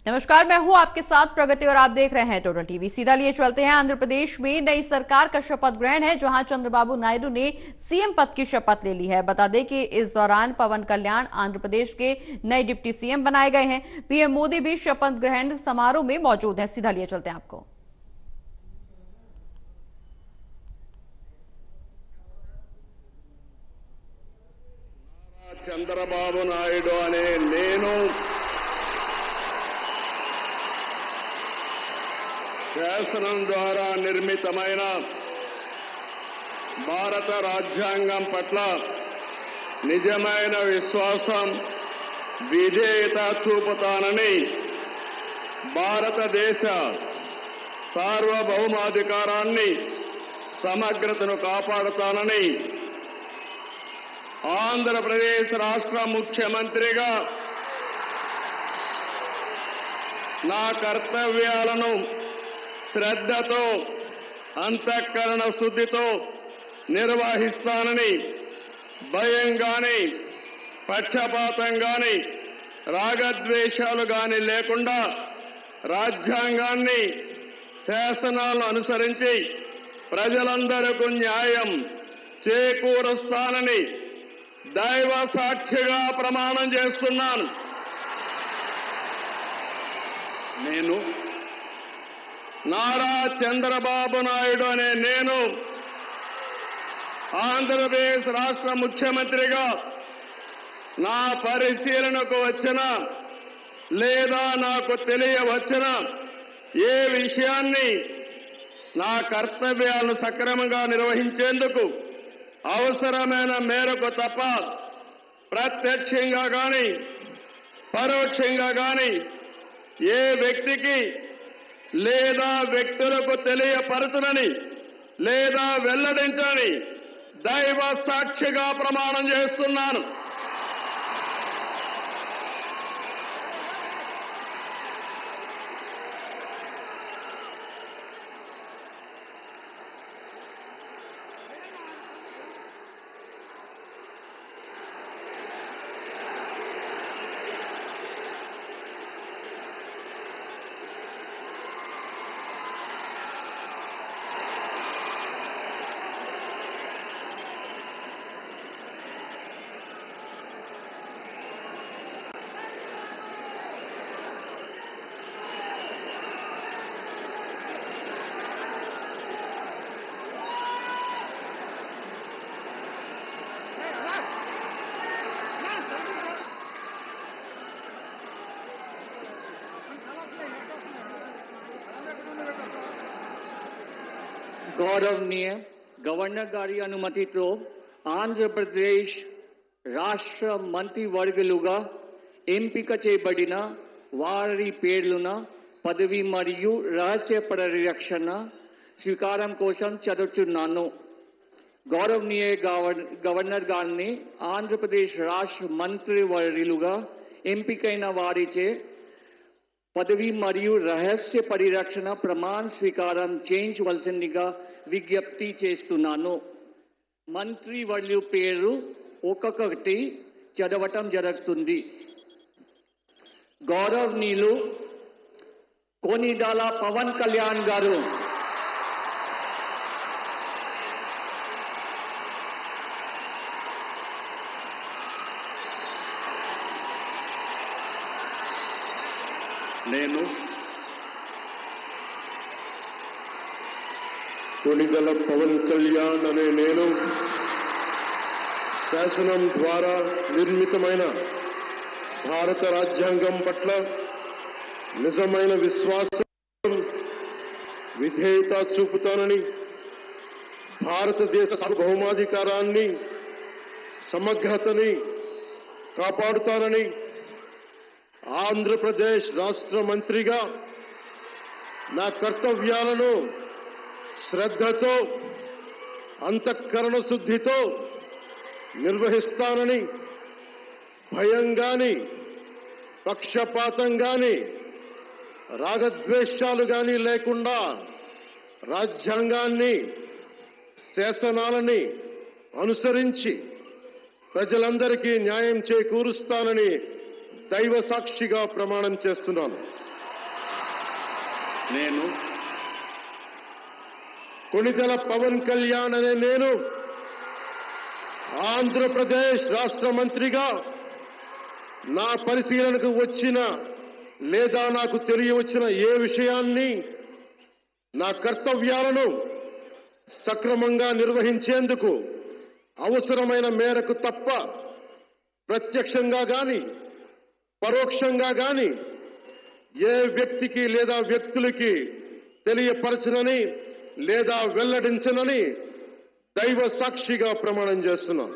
नमस्कार, मैं हूं आपके साथ प्रगति और आप देख रहे हैं टोटल टीवी। सीधा लिए चलते हैं आंध्र प्रदेश में नई सरकार का शपथ ग्रहण है, जहां चंद्रबाबू नायडू ने सीएम पद की शपथ ले ली है। बता दें कि इस दौरान पवन कल्याण आंध्र प्रदेश के नए डिप्टी सीएम बनाए गए हैं। पीएम मोदी भी शपथ ग्रहण समारोह में मौजूद है। सीधा लिए चलते हैं आपको। చంద్రబాబు నాయుడు అనే నేను శాసనం ద్వారా నిర్మితమైన భారత రాజ్యాంగం పట్ల నిజమైన విశ్వాసం, విధేయత చూపుతానని, భారతదేశ సార్వభౌమాధికారాన్ని, సమగ్రతను కాపాడుతానని ఆంధ్రప్రదేశ్ రాష్ట్ర ముఖ్యమంత్రిగా నా కర్తవ్యాలను శ్రద్ధతో, అంతఃకరణ శుద్ధితో నిర్వహిస్తానని, భయం గాని, పక్షపాతం గాని, రాగద్వేషాలు గాని లేకుండా రాజ్యాంగాన్ని, శాసనాలను అనుసరించి ప్రజలందరికీ న్యాయం చేకూరుస్తానని దైవ సాక్షిగా ప్రమాణం చేస్తున్నాను. నేను నారా చంద్రబాబు నాయుడు అనే నేను ఆంధ్రప్రదేశ్ రాష్ట్ర ముఖ్యమంత్రిగా నా పరిశీలనకు వచ్చిన లేదా నాకు తెలియవచ్చిన ఏ విషయాన్ని నా కర్తవ్యాలను సక్రమంగా నిర్వహించేందుకు అవసరమైన మేరకు తప్ప ప్రత్యక్షంగా గాని పరోక్షంగా గాని ఏ వ్యక్తికి లేదా వ్యక్తులకు తెలియపరచనని లేదా వెల్లడించని దైవ సాక్షిగా ప్రమాణం చేస్తున్నాను. गौरवनीय गवर्नर गारी अनुमति तो आंध्र प्रदेश राष्ट्र మంత్రివర్గులుగా ఎంపిక చేయబడిన వారి పేర్లున పదవి మరియు రహస్య పరిరక్షణ స్వీకారం కోసం చదువుతున్నాను. గౌరవనీయ గవర్నర్ గారిని ఆంధ్రప్రదేశ్ రాష్ట్ర మంత్రివర్యులుగా ఎంపికైన వారిచే పదవి మరియు రహస్య పరిరక్షణ ప్రమాణ స్వీకారం చేయించవలసిందిగా విజ్ఞప్తి చేస్తున్నాను. మంత్రివర్యుల పేరు ఒక్కొక్కటి చదవటం జరుగుతుంది. గౌరవనీయులు కొనిదాల పవన్ కళ్యాణ్ గారు, నేను కొనిదల పవన్ కళ్యాణ్ అనే నేను శాసనం ద్వారా నిర్మితమైన భారత రాజ్యాంగం పట్ల నిజమైన విశ్వాసం, విధేయత చూపుతానని, భారతదేశ సార్వభౌమాధికారాన్ని, సమగ్రతని కాపాడుతానని, ఆంధ్రప్రదేశ్ రాష్ట్ర మంత్రిగా నా కర్తవ్యాలను శ్రద్ధతో, అంతఃకరణ శుద్ధితో నిర్వహిస్తానని, భయం గాని, పక్షపాతం గాని, రాగద్వేషాలు గాని లేకుండా రాజ్యాంగాన్ని, శాసనాలని అనుసరించి ప్రజలందరికీ న్యాయం చేకూరుస్తానని దైవ సాక్షిగా ప్రమాణం చేస్తున్నాను. నేను కొణిదెల పవన్ కళ్యాణ్ అనే నేను ఆంధ్రప్రదేశ్ రాష్ట్ర మంత్రిగా నా పరిశీలనకు వచ్చిన లేదా నాకు తెలియవచ్చిన ఏ విషయాన్ని నా కర్తవ్యాలను సక్రమంగా నిర్వహించేందుకు అవసరమైన మేరకు తప్ప ప్రత్యక్షంగా గాని పరోక్షంగా గాని ఏ వ్యక్తికి లేదా వ్యక్తులకి తెలియపరచనని లేదా వెల్లడించనని దైవ సాక్షిగా ప్రమాణం చేస్తున్నాను.